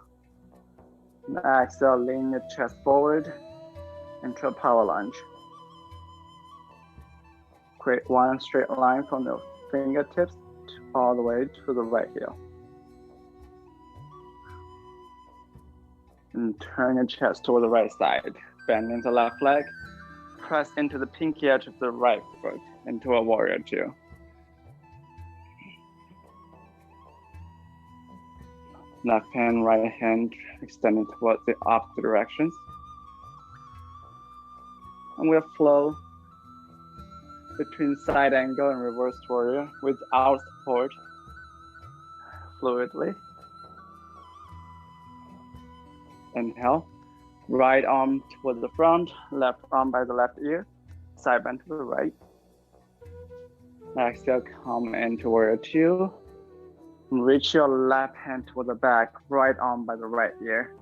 Speaker 1: Now exhale, lean your chest forward into a power lunge. Create one straight line from the fingertips all the way to the right heel. And turn your chest toward the right side. Bend into the left leg. Press into the pinky edge of the right foot into a warrior two. Left hand, right hand extending towards the opposite directions. And we'll flow between side angle and reverse warrior without support fluidly. Inhale, right arm toward the front, left arm by the left ear, side bend to the right. Exhale, come into warrior two. Reach your left hand toward the back, right arm by the right ear.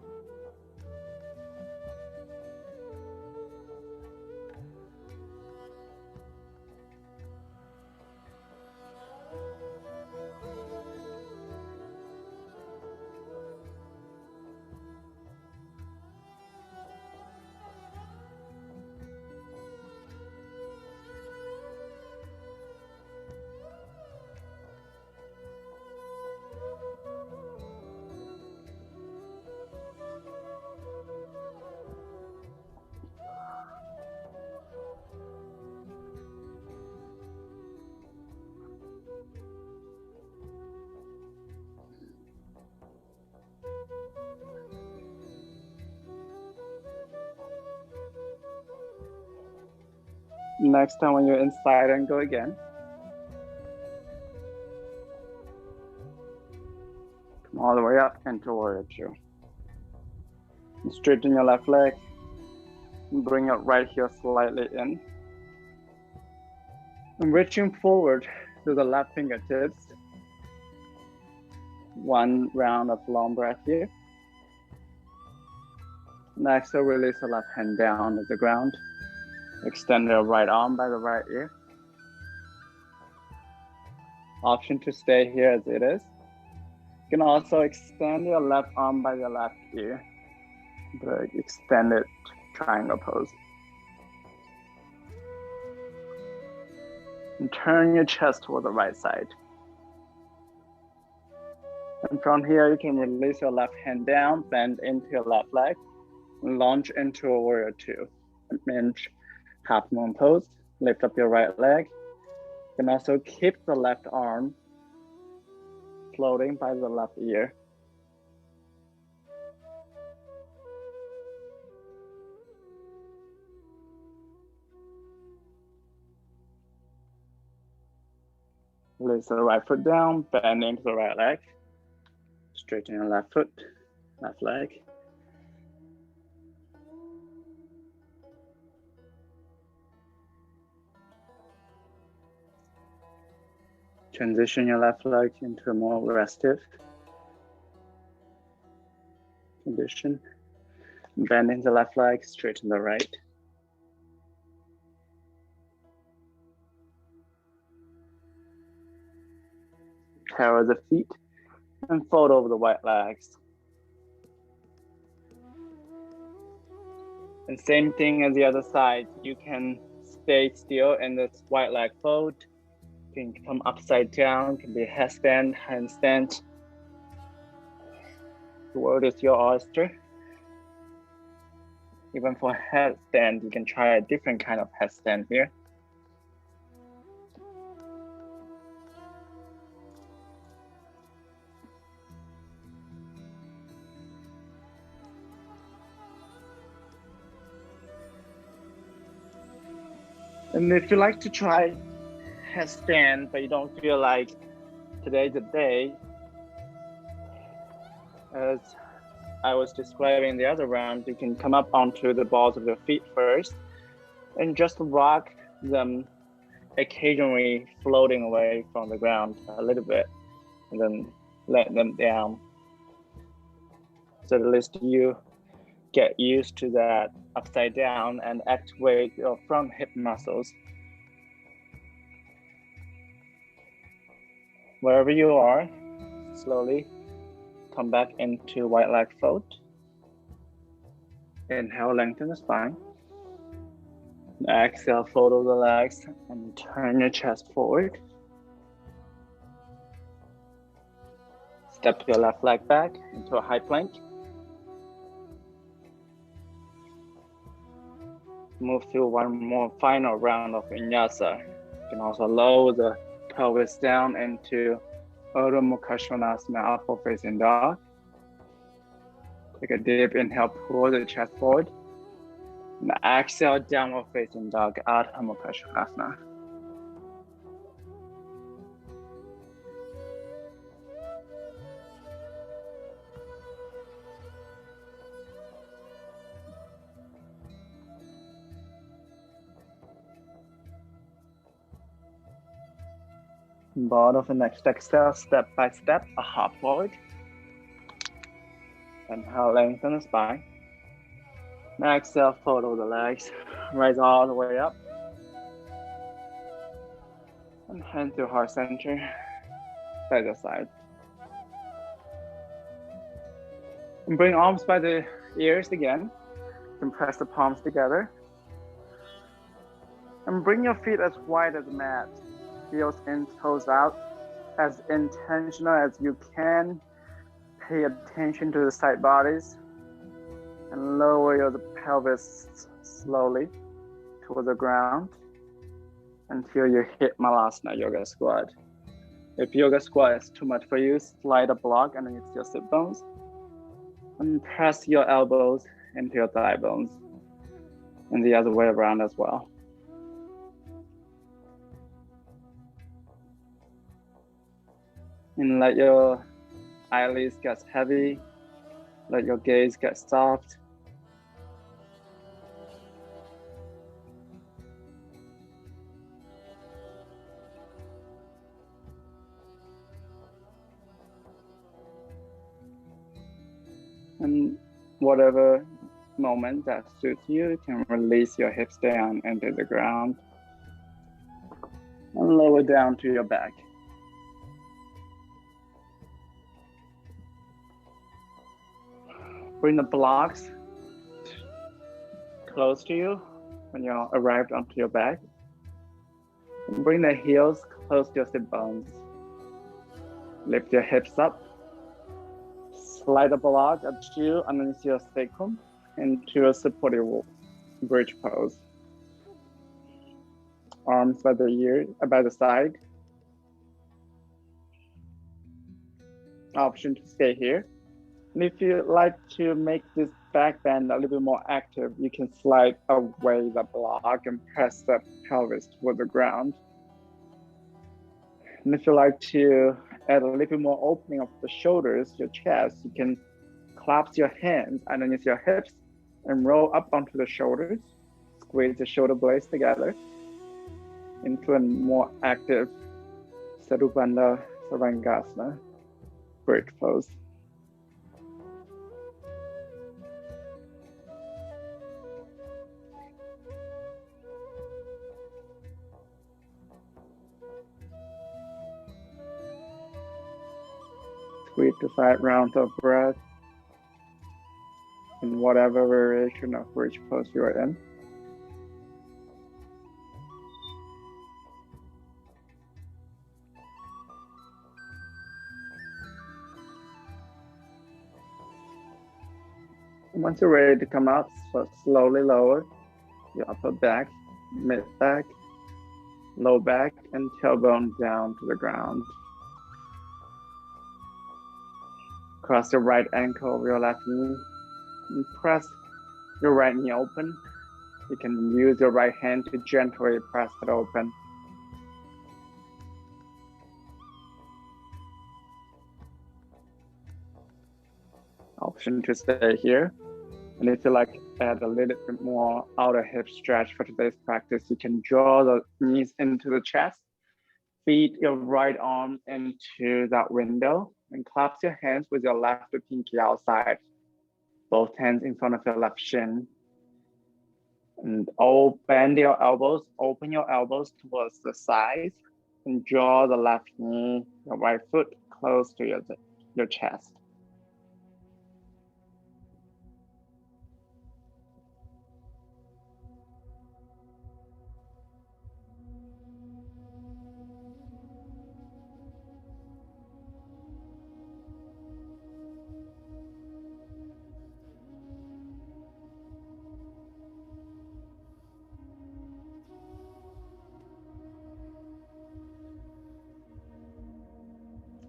Speaker 1: Next time when you're inside and go again. Come all the way up into warrior two. Straighten your left leg. Bring your right heel slightly in. And reaching forward to the left fingertips. One round of long breath here. Next, release the left hand down to the ground. Extend your right arm by the right ear. Option to stay here as it is. You can also extend your left arm by the left ear. The extended triangle pose. And turn your chest toward the right side. And from here, you can release your left hand down, bend into your left leg, and launch into a warrior two. Inch half moon pose. Lift up your right leg. You can also keep the left arm floating by the left ear. Release the right foot down, bend into the right leg. Straighten your left foot, left leg. Transition your left leg into a more restive condition. Bending the left leg, straighten the right. Parallel the feet and fold over the right legs. And same thing as the other side. You can stay still in this right leg fold. You can come upside down, can be headstand, handstand. The world is your oyster. Even for headstand, you can try a different kind of headstand here. And if you like to try headstand, but you don't feel like today's the day, as I was describing the other round, you can come up onto the balls of your feet first and just rock them, occasionally floating away from the ground a little bit, and then let them down. So at least you get used to that upside down and activate your front hip muscles. Wherever you are, slowly come back into right leg fold. Inhale, lengthen the spine. Exhale, fold over the legs and turn your chest forward. Step your left leg back into a high plank. Move through one more final round of Vinyasa. You can also lower the pelvis down into Urdhva Mukha Svanasana, upward facing dog. Take a deep inhale, pull the chest forward. And exhale, downward facing dog, Adho Mukha Svanasana. Bottom of the next exhale, step by step, a hop forward. Inhale, lengthen the spine. Exhale, fold over the legs, rise all the way up. And hand to heart center, side to side. And bring arms by the ears again. And press the palms together. And bring your feet as wide as the mat. Heels in, toes out. As intentional as you can. Pay attention to the side bodies. And lower your pelvis slowly toward the ground until you hit Malasana Yoga Squat. If Yoga Squat is too much for you, slide a block underneath your sit bones and press your elbows into your thigh bones, and the other way around as well. And let your eyelids get heavy, let your gaze get soft. And whatever moment that suits you, you can release your hips down into the ground and lower down to your back. Bring the blocks close to you when you arrived onto your back. Bring the heels close to your sit bones. Lift your hips up. Slide the block of two underneath your sacrum into a supportive bridge pose. Arms by the side. Option to stay here. And if you like to make this back bend a little bit more active, you can slide away the block and press the pelvis toward the ground. And if you like to add a little bit more opening of the shoulders, your chest, you can clasp your hands underneath your hips and roll up onto the shoulders. Squeeze the shoulder blades together into a more active Sadhupanda Sarangasana bridge pose. Squeeze to 5 rounds of breath in whatever variation of bridge pose you are in. Once you're ready to come out, so slowly lower your upper back, mid back, low back, and tailbone down to the ground. Cross your right ankle over your left knee and press your right knee open. You can use your right hand to gently press it open. Option to stay here. And if you like add a little bit more outer hip stretch for today's practice, you can draw the knees into the chest, feed your right arm into that window, and clasp your hands with your left pinky outside. Both hands in front of your left shin. And bend your elbows, open your elbows towards the sides, and draw the left knee, your right foot close to your chest.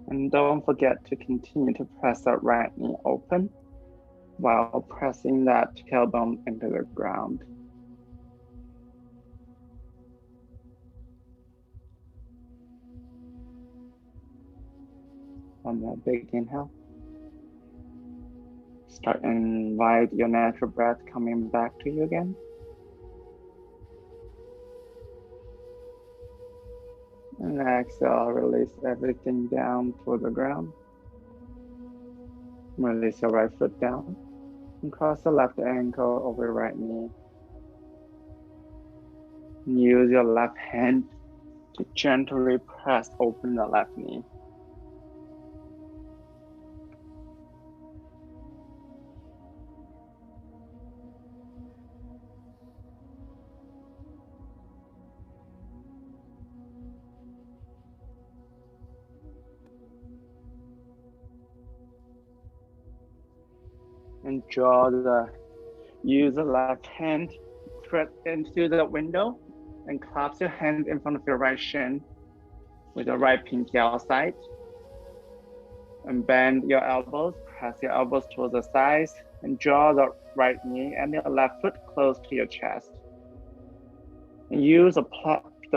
Speaker 1: And don't forget to continue to press that right knee open while pressing that tailbone into the ground. One more big inhale. Start and invite your natural breath coming back to you again. And exhale, release everything down to the ground. Release your right foot down and cross the left ankle over your right knee. Use your left hand to gently press open the left knee. And use the left hand, thread into the window and clasp your hand in front of your right shin with the right pinky outside. And bend your elbows, press your elbows towards the sides, and draw the right knee and your left foot close to your chest. And use the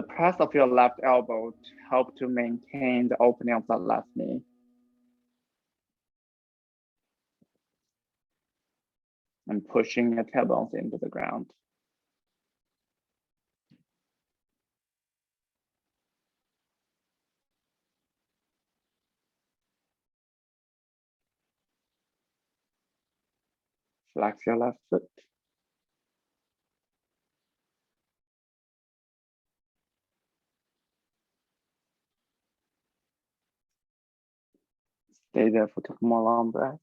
Speaker 1: press of your left elbow to help to maintain the opening of the left knee. And pushing your tailbones into the ground. Flex your left foot. Stay there for a couple more long breaths.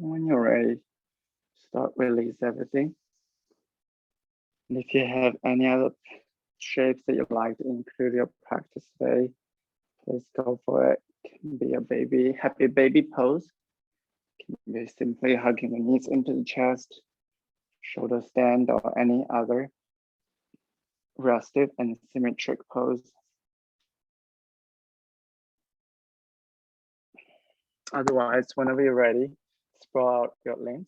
Speaker 1: When you're ready, start release everything. And if you have any other shapes that you'd like to include your practice today, please go for it. It can be a baby, happy baby pose. It can be simply hugging the knees into the chest, shoulder stand, or any other rested and symmetric pose. Otherwise, whenever you're ready, sprawl out your limbs.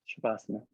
Speaker 1: Shavasana.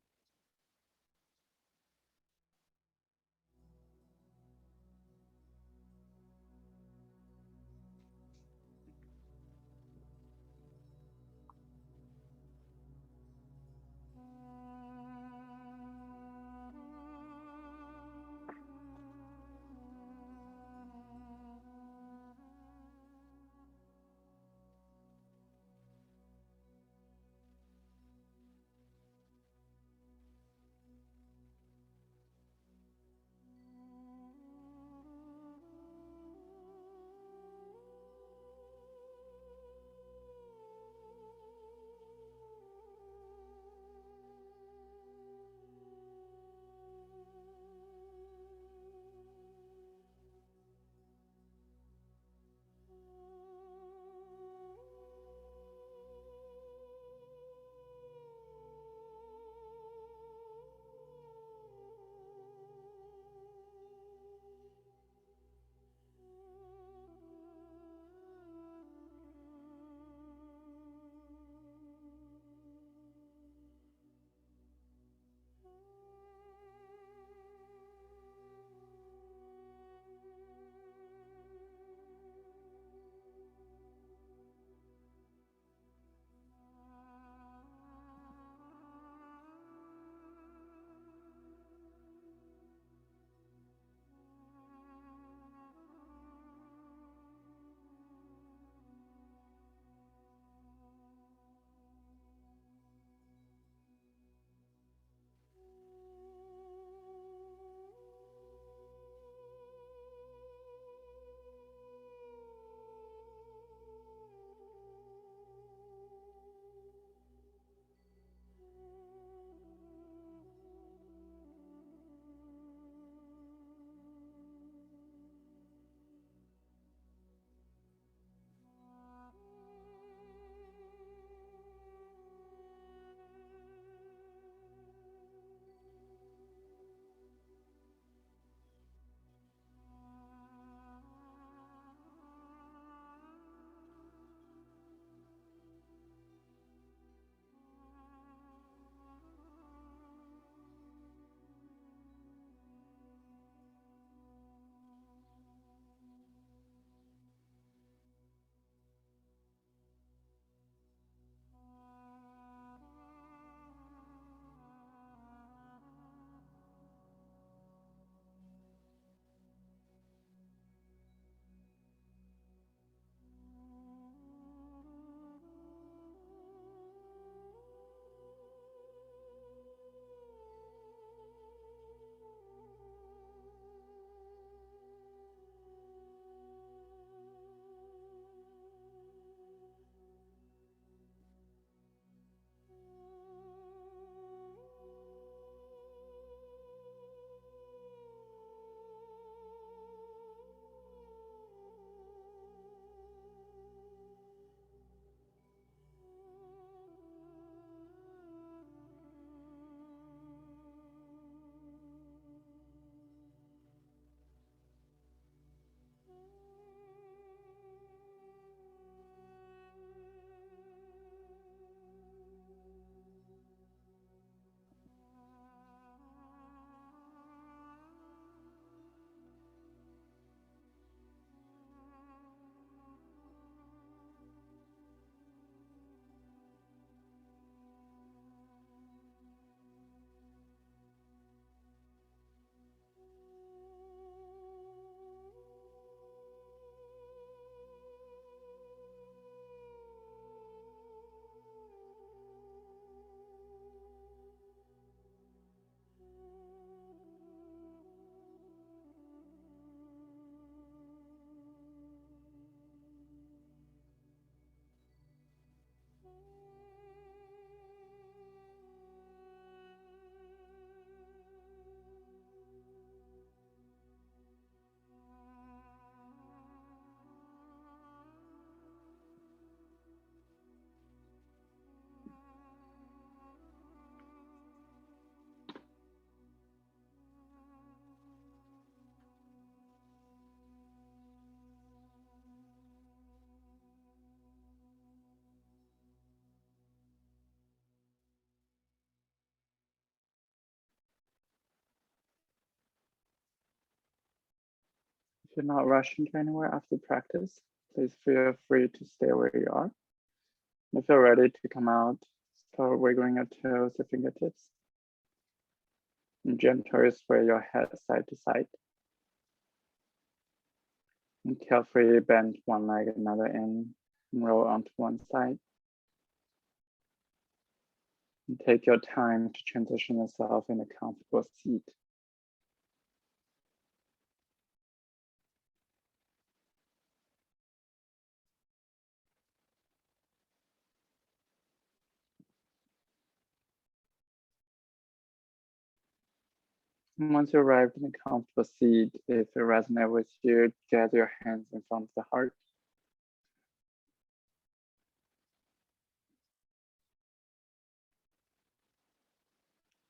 Speaker 1: Do not rush into anywhere after practice. Please feel free to stay where you are. If you're ready to come out, start wiggling your toes or fingertips. And gently sway your head side to side. And carefully bend one leg another in and roll onto one side. And take your time to transition yourself in a comfortable seat. And once you arrive in a comfortable seat, if it resonates with you, gather your hands in front of the heart.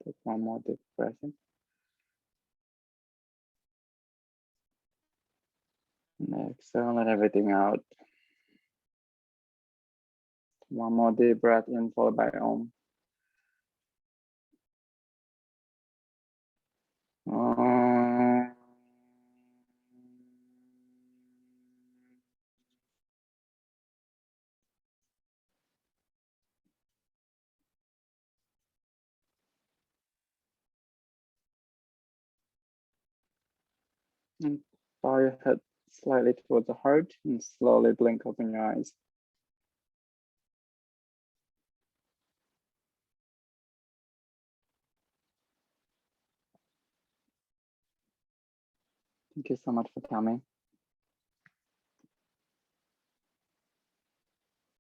Speaker 1: Take one more deep breath in. And exhale, let everything out. One more deep breath in, followed by Om. Om. And bow your head slightly towards the heart and slowly blink open your eyes. Thank you so much for coming.